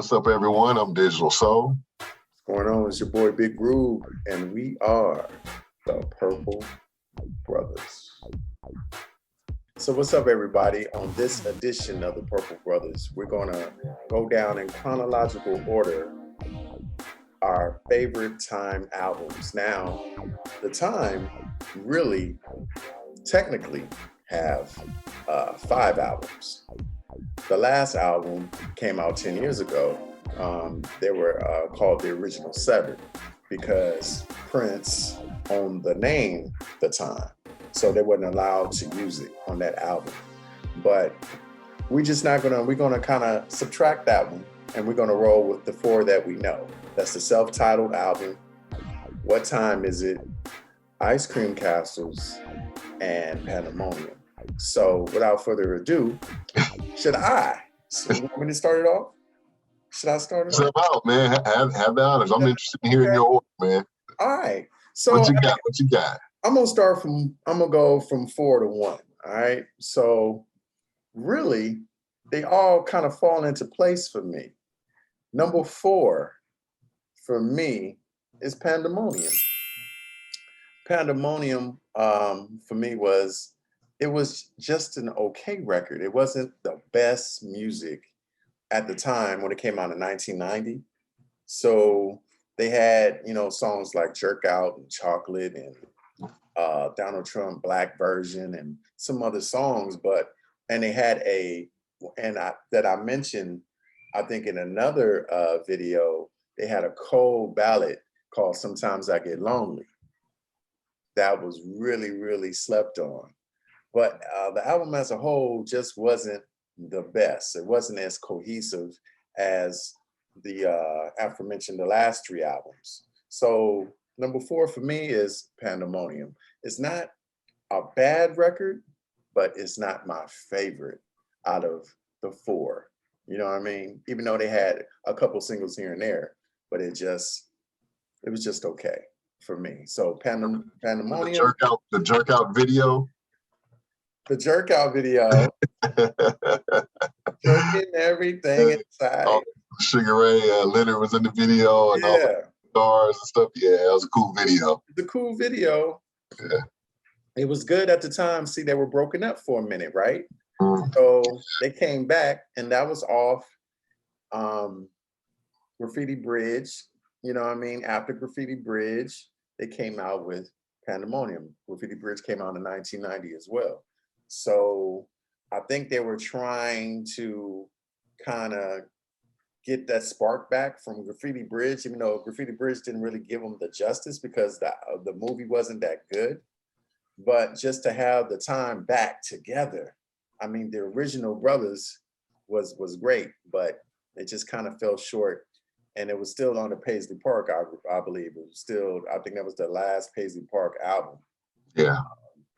What's up, everyone? I'm Digital Soul. What's going on? It's your boy Big Groove, and we are the Purple Brothas. So what's up, everybody? On this edition of the Purple Brothas, we're going to go down in chronological order our favorite Time albums. Now, the Time really technically have 5 albums. The last album came out 10 years ago. They were called the original 7 because Prince owned the name The Time. So they weren't allowed to use it on that album. But we're gonna kind of subtract that one, and we're gonna roll with the 4 that we know. That's the self-titled album, What Time Is It, Ice Cream Castles, and Pandemonium. So without further ado, so you want me to start it off? Should I start it off? Out, man. Have the honors. I'm interested in hearing your order, man. All right. So what you got? I'm gonna go from 4 to 1. All right. So really, they all kind of fall into place for me. Number 4 for me is Pandemonium. Pandemonium for me was just an okay record. It wasn't the best music at the time when it came out in 1990. So they had, songs like Jerk Out and Chocolate and Donald Trump Black Version and some other songs, and they had that I mentioned, I think in another video, they had a cold ballad called Sometimes I Get Lonely. That was really, really slept on. But the album as a whole just wasn't the best. It wasn't as cohesive as the aforementioned the last 3 albums. So number 4 for me is Pandemonium. It's not a bad record, but it's not my favorite out of the 4. You know what I mean? Even though they had a couple singles here and there, but it was just okay for me. So Pandemonium. The jerk out video. The jerk out video. Jerking everything inside. Sugar Ray Leonard was in the video and all the stars and stuff. Yeah, it was a cool video. It's a cool video. Yeah. It was good at the time. See, they were broken up for a minute, right? So they came back, and that was off Graffiti Bridge. You know what I mean? After Graffiti Bridge, they came out with Pandemonium. Graffiti Bridge came out in 1990 as well. So I think they were trying to kind of get that spark back from Graffiti Bridge, even though Graffiti Bridge didn't really give them the justice because the movie wasn't that good. But just to have the Time back together, I mean, the original brothers was great, but it just kind of fell short. And it was still on the Paisley Park, I believe. It was still, I think that was the last Paisley Park album. Yeah,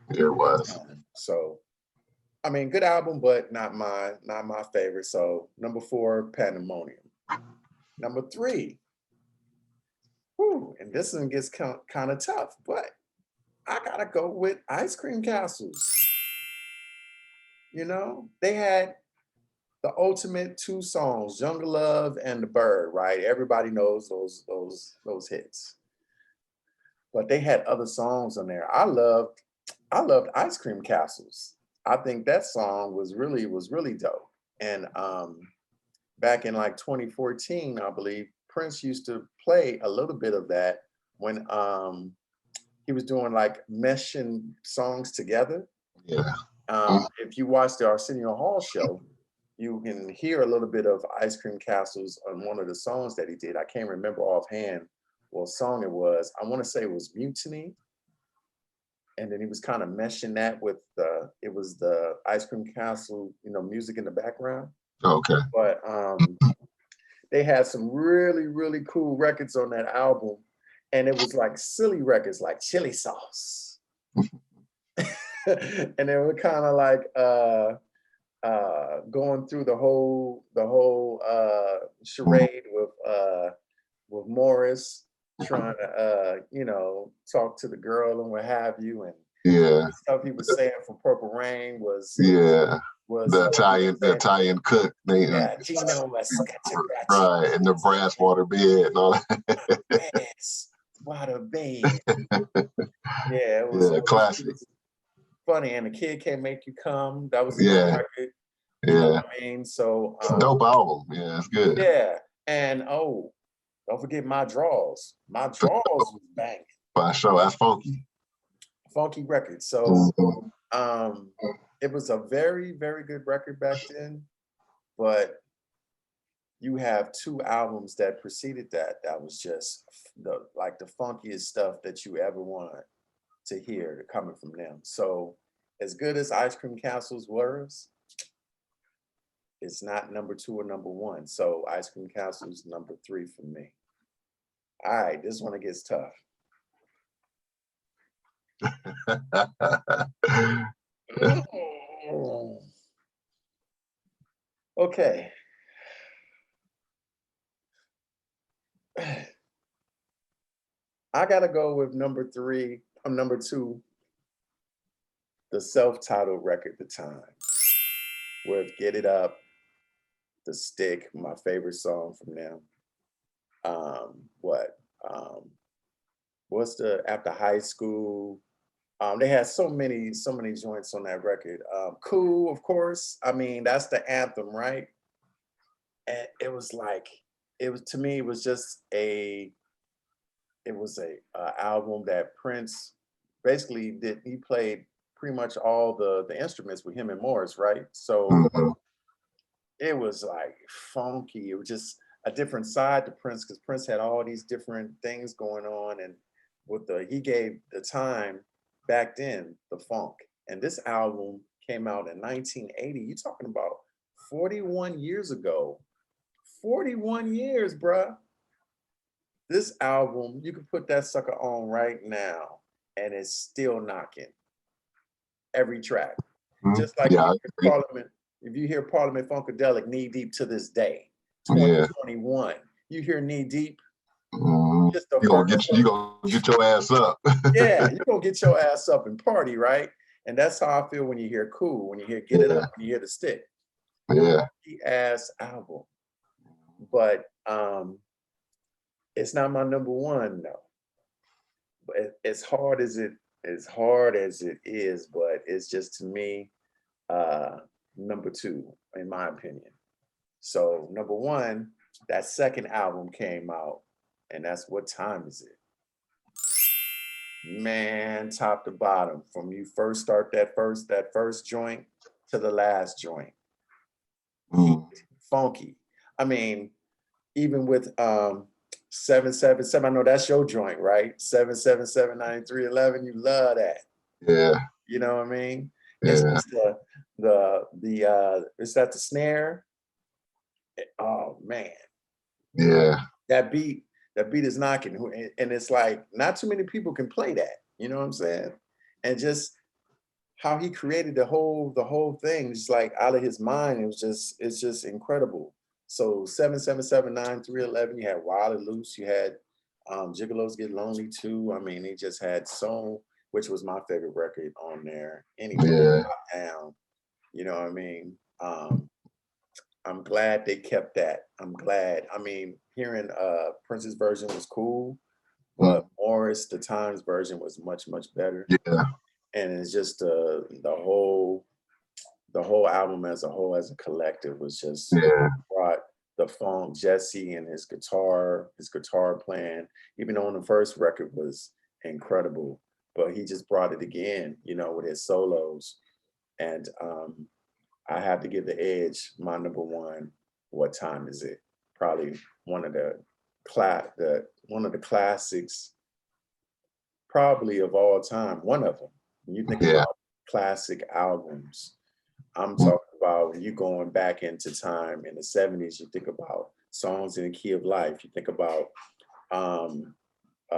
it was. So, I mean, good album, but not my favorite. So number 4, Pandemonium. Number 3, and this one gets kind of tough, but I gotta go with Ice Cream Castles. They had the ultimate 2 songs, Jungle Love and The Bird, right? Everybody knows those hits. But they had other songs on there. I loved Ice Cream Castles. I think that song was really dope. And back in like 2014, I believe, Prince used to play a little bit of that when he was doing like meshing songs together. Yeah. If you watch the Arsenio Hall show, you can hear a little bit of Ice Cream Castles on one of the songs that he did. I can't remember offhand what song it was. I want to say it was Mutiny. And then he was kind of meshing that with the Ice Cream Castle, music in the background. Okay. But they had some really, really cool records on that album. And it was like silly records like Chili Sauce. And they were kind of like going through the whole charade with Morris trying to talk to the girl and what have you, and the stuff he was saying from Purple Rain was was the Italian cook. Gino right, and the brass water bed and all that. Brass water bed. Yeah, it was classic. It was funny, and the kid can't make you come. That was a Yeah. good record. You know what I mean? So it's a dope album. Yeah, it's good. Yeah, and don't forget My Draws. My Draws was banging. By sure, that's funky. Funky record. So it was a very, very good record back then, but you have 2 albums that preceded that was just the funkiest stuff that you ever want to hear coming from them. So as good as Ice Cream Castles was, it's not number 2 or number 1. So Ice Cream Castle's number 3 for me. All right, this one, it gets tough. Okay. I gotta go with number 2, the self-titled record, The Time, with Get It Up, The Stick, my favorite song from them. What's the After High School? They had so many joints on that record. Cool, of course. I mean, that's the anthem, right? And it was to me, it was just a album that Prince basically did. He played pretty much all the instruments with him and Morris, right? So it was like funky. It was just a different side to Prince, because Prince had all these different things going on, and he gave The Time back then the funk. And this album came out in 1980. You're talking about 41 years ago. 41 years, bruh. This album, you can put that sucker on right now, and it's still knocking every track. Just like if you hear Parliament Funkadelic, Knee Deep to this day, 2021, you hear Knee Deep. You gonna get your ass up. Yeah, you're gonna get your ass up and party, right? And that's how I feel when you hear Cool, when you hear Get It Up, when you hear The Stick. Yeah. Ass album. But it's not my number 1, though. But as hard as it is, but it's just, to me, number 2, in my opinion. So number 1, that second album came out, and that's What Time Is It? Man, top to bottom, from you first start that first joint to the last joint. Funky. I mean, even with 777, I know that's your joint, right? 777-9311, you love that. Yeah. You know what I mean? Yeah. It's just is that the snare? Oh man. Yeah. That beat is knocking, and it's like not too many people can play that. You know what I'm saying? And just how he created the whole thing, just like out of his mind. It's just incredible. So 777-9311, you had Wild and Loose, you had Gigolos Get Lonely Too. I mean, he just had which was my favorite record on there. Anyway, down. You know what I mean? I'm glad they kept that. I'm glad. I mean, hearing Prince's version was cool, but Morris, The Times version, was much, much better. Yeah. And it's just the whole album as a whole, as a collective, was just brought the funk. Jesse and his guitar playing, even though on the first record was incredible, but he just brought it again, with his solos. And I have to give the edge, my number 1, What Time Is It? Probably one of the classics, probably of all time. One of them. When you think about classic albums, I'm talking about when you're going back into time in the 70s, you think about Songs in the Key of Life. You think about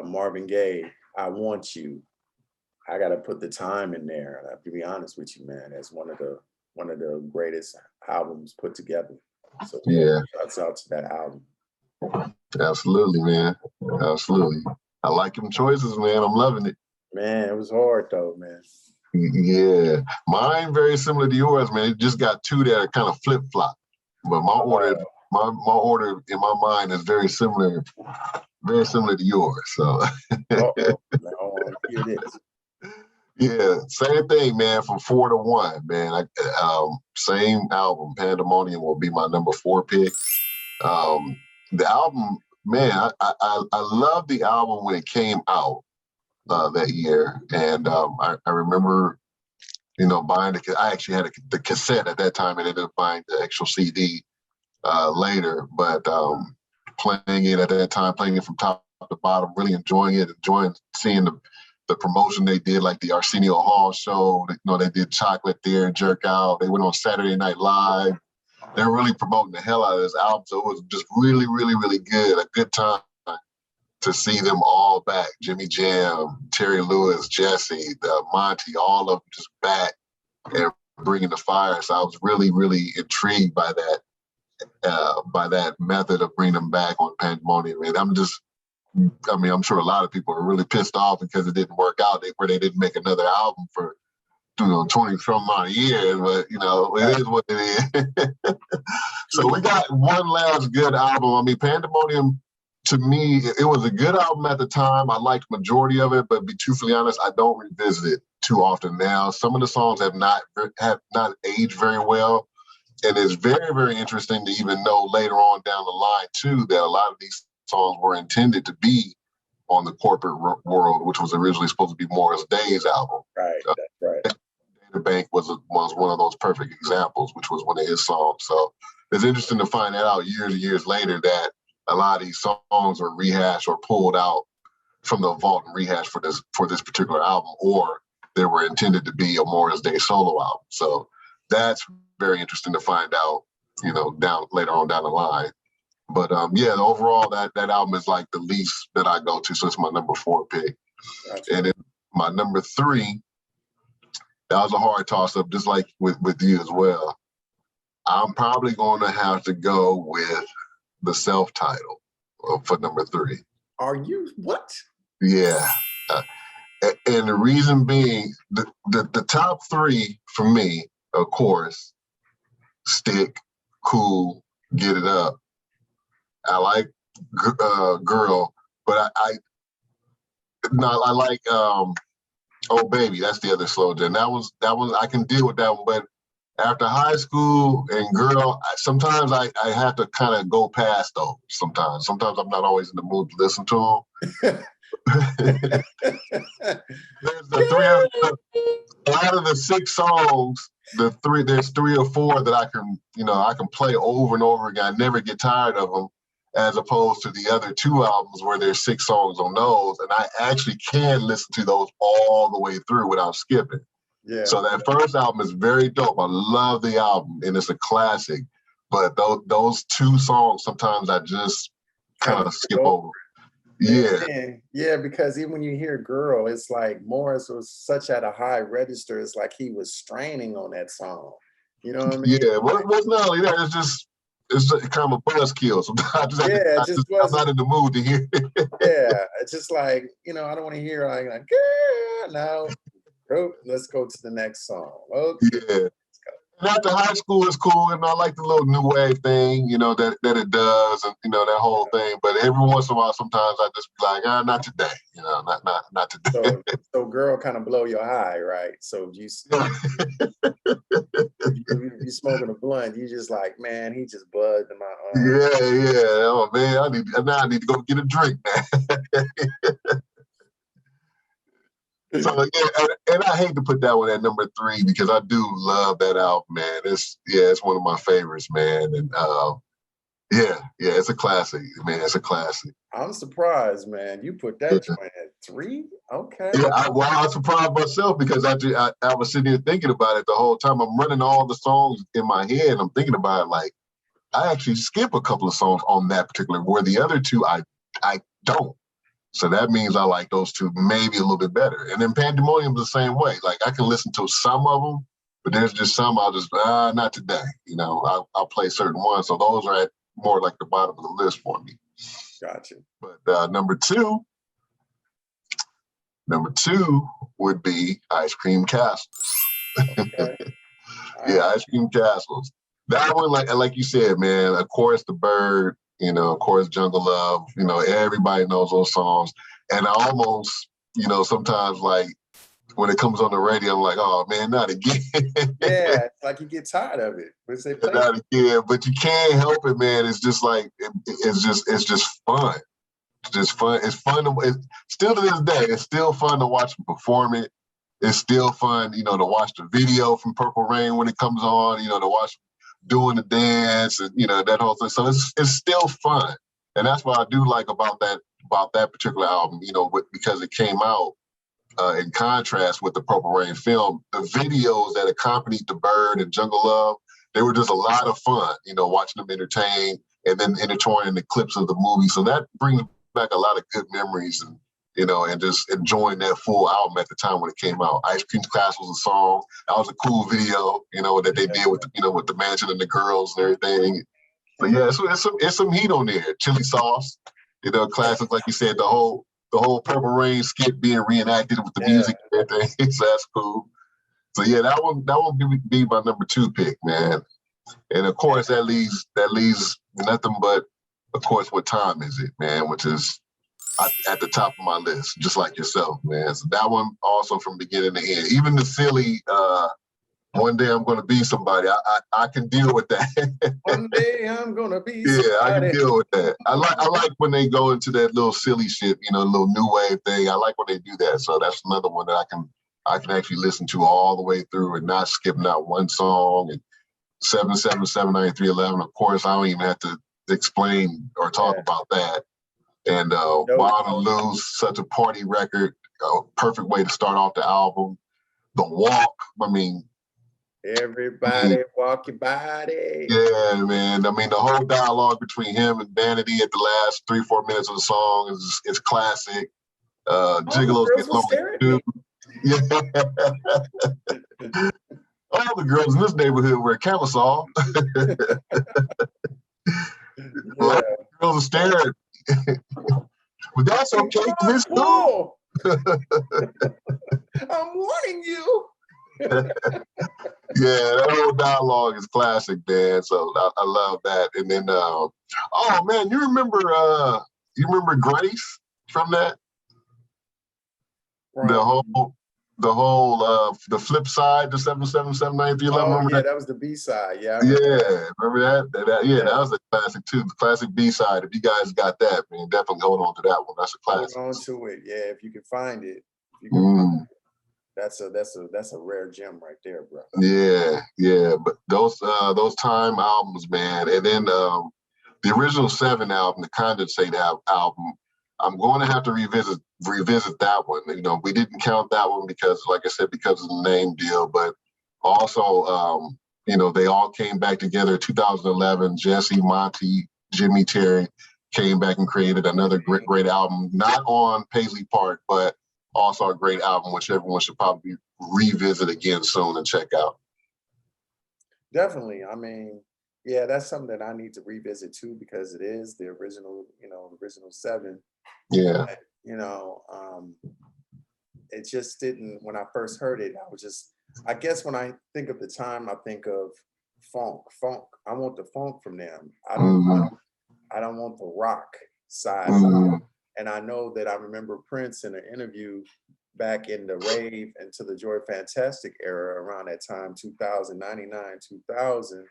Marvin Gaye, I Want You. I got to put The Time in there. And I have to be honest with you, man, as one of the greatest albums put together. So shouts out to that album. Absolutely, man. Absolutely. I like them choices, man. I'm loving it. Man, it was hard though, man. Yeah, mine very similar to yours, man. It just got two that are kind of flip flop, but my order in my mind is very similar to yours. So, Now, here it is. yeah, same thing, man. From 4 to 1, man. Same album, Pandemonium, will be my number 4 pick. The album, man, I love the album when it came out that year, and I remember, buying I actually had the cassette at that time, and ended up buying the actual CD later. But playing it at that time, playing it from top to bottom, really enjoying it, enjoying seeing the promotion they did, like the Arsenio Hall show. They did Chocolate there, Jerk Out. They went on Saturday Night Live. They're really promoting the hell out of this album. So it was just really, really, really good. A good time to see them all back. Jimmy Jam, Terry Lewis, Jesse, Monty, all of them just back and bringing the fire. So I was really, really intrigued by that method of bringing them back on Pandemonium. And I'm sure a lot of people are really pissed off because it didn't work out, where they didn't make another album for 20 some amount of years, but it is what it is. So we got one last good album. I mean, Pandemonium, to me, it was a good album at the time. I liked majority of it, but to be truthfully honest, I don't revisit it too often now. Some of the songs have not aged very well. And it's very, very interesting to even know later on down the line, too, that a lot of these songs were intended to be on the Corporate World, which was originally supposed to be Morris Day's album. Right, that's right. The Bank was one of those perfect examples, which was one of his songs. So it's interesting to find that out years and years later, that a lot of these songs were rehashed or pulled out from the vault and rehashed for this particular album, or they were intended to be a Morris Day solo album. So that's very interesting to find out, down later on down the line. But overall, that album is like the least that I go to, so it's my number 4 pick. Gotcha. And then my number 3, that was a hard toss-up, just like with you as well. I'm probably going to have to go with the self-title for number 3. Are you what? Yeah. And the reason being, the top 3 for me, of course, Stick, Cool, Get It Up. I like Girl, but I like Oh Baby. That's the other slow jam. That was I can deal with that one, but after High School and Girl, sometimes I have to kind of go past those. Sometimes I'm not always in the mood to listen to them. There's out of the 6 songs, there's 3 or 4 that I can play over and over again. I never get tired of them, as opposed to the other 2 albums where there's 6 songs on those, and I actually can listen to those all the way through without skipping. Yeah. So that first album is very dope. I love the album, and it's a classic. But those 2 songs, sometimes I just kind of skip over. Yeah, because even when you hear Girl, it's like Morris was such at a high register. It's like he was straining on that song. You know what I mean? Yeah, well, it's not only that. It's kind of a buzzkill. Sometimes I'm not in the mood to hear it. Yeah, it's just like, I don't want to hear like Girl, now let's go to the next song. Okay. Yeah. And after High School is cool, and I like the little new wave thing, that it does, and that whole thing. But every once in a while, sometimes I just be like, not today, not today. So Girl kind of blow your high, right? So you smoking a blunt, you just like, man, he just buzzed in my arm. Yeah. Oh man, I need to go get a drink, man. So and I hate to put that one at number 3 because I do love that album, man. It's one of my favorites, man. And it's a classic, man. It's a classic. I'm surprised, man. You put that joint at 3? Okay. Yeah, I was surprised myself because I was sitting here thinking about it the whole time. I'm running all the songs in my head, and I'm thinking about it like I actually skip a couple of songs on that particular, where the other 2 I don't. So that means I like those 2 maybe a little bit better. And then Pandemonium's the same way. Like I can listen to some of them, but there's just some I'll just, not today. I'll play certain ones. So those are at more like the bottom of the list for me. Gotcha. But number 2, Number 2 would be Ice Cream Castles. Okay. Yeah, Ice Cream Castles. That one, like you said, man, of course, The Bird, of course, Jungle Love, everybody knows those songs. And I almost, sometimes like when it comes on the radio, I'm like, oh man, not again. Yeah, it's like you get tired of it. Once they play Not again, but you can't help it, man. It's just like, it's just fun. It's just fun. It's fun. Still to this day, it's still fun to watch them perform it. It's still fun, to watch the video from Purple Rain when it comes on, to watch doing the dance and, that whole thing. So it's still fun. And that's what I do like about that particular album, because it came out in contrast with the Purple Rain film. The videos that accompanied The Bird and Jungle Love, they were just a lot of fun, watching them entertain and then intertwining the clips of the movie. So that brings back a lot of good memories and just enjoying that full album at the time when it came out. Ice Cream Castle was a song. That was a cool video, that they did with with the mansion and the girls and everything. So yeah, it's some heat on there. Chili Sauce, classics like you said. The whole Purple Rain skit being reenacted with the music and everything. So that's cool. So yeah, that one be my number 2 pick, man. And of course that leaves nothing but, of course, What Time Is It, man, which is at the top of my list, just like yourself, man. So that one also from beginning to end. Even the silly One Day I'm Gonna Be Somebody, I can deal with that. One day I'm gonna be somebody. Yeah, I can deal with that. I like when they go into that little silly shit, little new wave thing. I like when they do that. So that's another one that I can actually listen to all the way through and not skip not one song. And 7779311. Of course, I don't even have to explain or talk about that. And Wild and Loose, such a party record, perfect way to start off the album. The Walk, Everybody walk your body. Yeah, man. The whole dialogue between him and Vanity at the last 3-4 minutes of the song is classic. Gigolos Get Lonely Too. Yeah. All the girls in this neighborhood wear camisole. Girls are staring. But that's okay because it's cool. I'm warning you. Yeah, that whole dialogue is classic, man. So I love that. And then, oh man, you remember Grace from that? Right. The flip side, the 7779311. Oh yeah, that was the B side. Yeah. Remember that? That was a classic too. The classic B side. If you guys got that, man, definitely hold on to that one. That's a classic. Hold on to it, yeah. If you can find it, that's a rare gem right there, bro. Yeah. But those time albums, man, and then the original 7 album, the Condensate album. I'm going to have to revisit that one. We didn't count that one because, like I said, because of the name deal, but also, they all came back together in 2011. Jesse, Monty, Jimmy, Terry came back and created another great album, not on Paisley Park, but also a great album, which everyone should probably revisit again soon and check out. Definitely. Yeah, that's something that I need to revisit too, because it is the original, original 7. Yeah. But, it just didn't, when I first heard it, I guess when I think of the time, I think of funk. I want the funk from them. I don't want the rock side. And I know that I remember Prince in an interview back in the rave into the Joy Fantastic era around that time, 2099, 2000.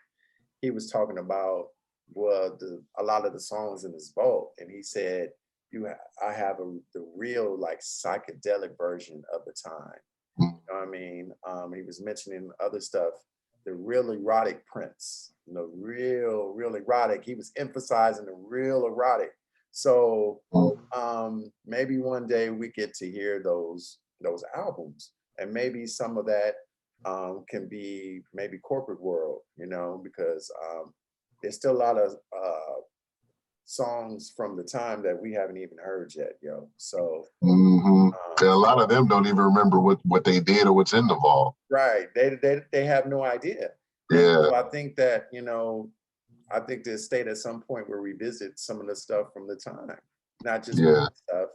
He was talking about a lot of the songs in his vault, and he said, I have the real like psychedelic version of the time. You know what I mean? He was mentioning other stuff, the real erotic Prince, real erotic. He was emphasizing the real erotic. So maybe one day we get to hear those albums, and maybe some of that can be maybe corporate world, because there's still a lot of songs from the time that we haven't even heard yet, yo. So and a lot of them don't even remember what they did or what's in the vault. Right. They have no idea. Yeah. So I think that, I think the state at some point will revisit some of the stuff from the time, not just stuff,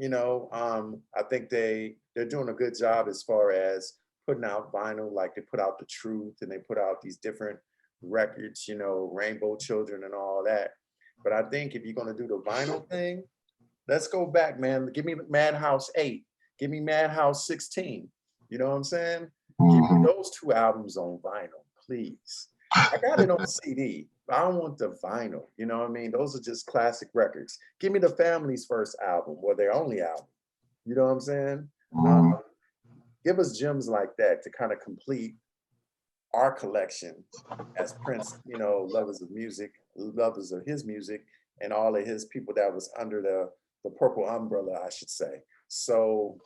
I think they're doing a good job as far as putting out vinyl. Like they put out The Truth and they put out these different records, Rainbow Children and all that. But I think if you're gonna do the vinyl thing, let's go back, man. Give me Madhouse 8. Give me Madhouse 16. You know what I'm saying? Give me those two albums on vinyl, please. I got it on CD, but I don't want the vinyl. You know what I mean? Those are just classic records. Give me the Family's first album or their only album. You know what I'm saying? Give us gems like that to kind of complete our collection as Prince, lovers of music, lovers of his music, and all of his people that was under the purple umbrella, I should say. So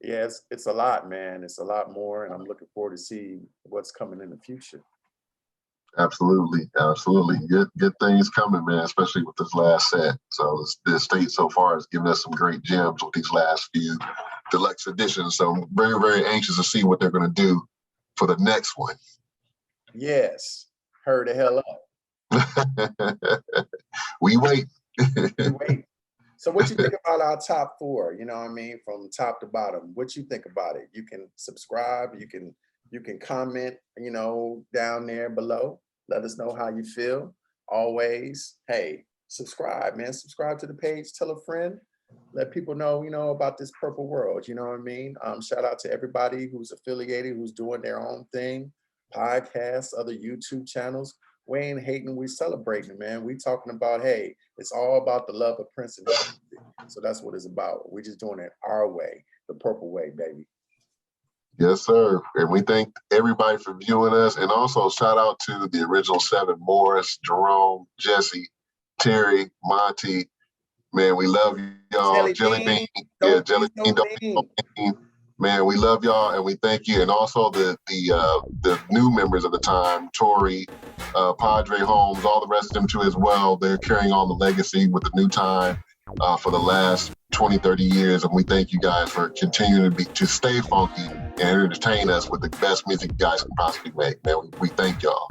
yeah, it's a lot, man. It's a lot more, and I'm looking forward to see what's coming in the future. Absolutely, absolutely. Good things coming, man, especially with this last set. So the estate so far has given us some great gems with these last few deluxe editions. So I'm very, very anxious to see what they're going to do for the next one. Yes, hurry the hell up. We wait. We wait. So what you think about our top 4? You know what I mean? From top to bottom, what you think about it? You can subscribe, you can comment, down there below. Let us know how you feel. Always, hey, subscribe, man. Subscribe to the page, tell a friend, let people know, about this purple world. You know what I mean? Shout out to everybody who's affiliated, who's doing their own thing, podcasts, other YouTube channels. We ain't hating, we celebrating, man. We talking about, hey, it's all about the love of Prince and his music. So that's what it's about. We just doing it our way, the purple way, baby. Yes, sir. And we thank everybody for viewing us. And also shout out to the original 7, Morris, Jerome, Jesse, Terry, Monty. Man, we love y'all. Jelly Bean. Yeah, Jelly Bean. Man, we love y'all and we thank you. And also the new members of the time, Tori, Padre Holmes, all the rest of them too as well. They're carrying on the legacy with the new time for the last 20, 30 years. And we thank you guys for continuing to stay funky and entertain us with the best music you guys can possibly make. Man, we thank y'all.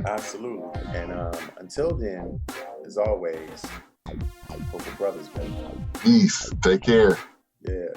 Absolutely. And until then, as always, Purple Brothas, baby. Peace. Take care. Yeah.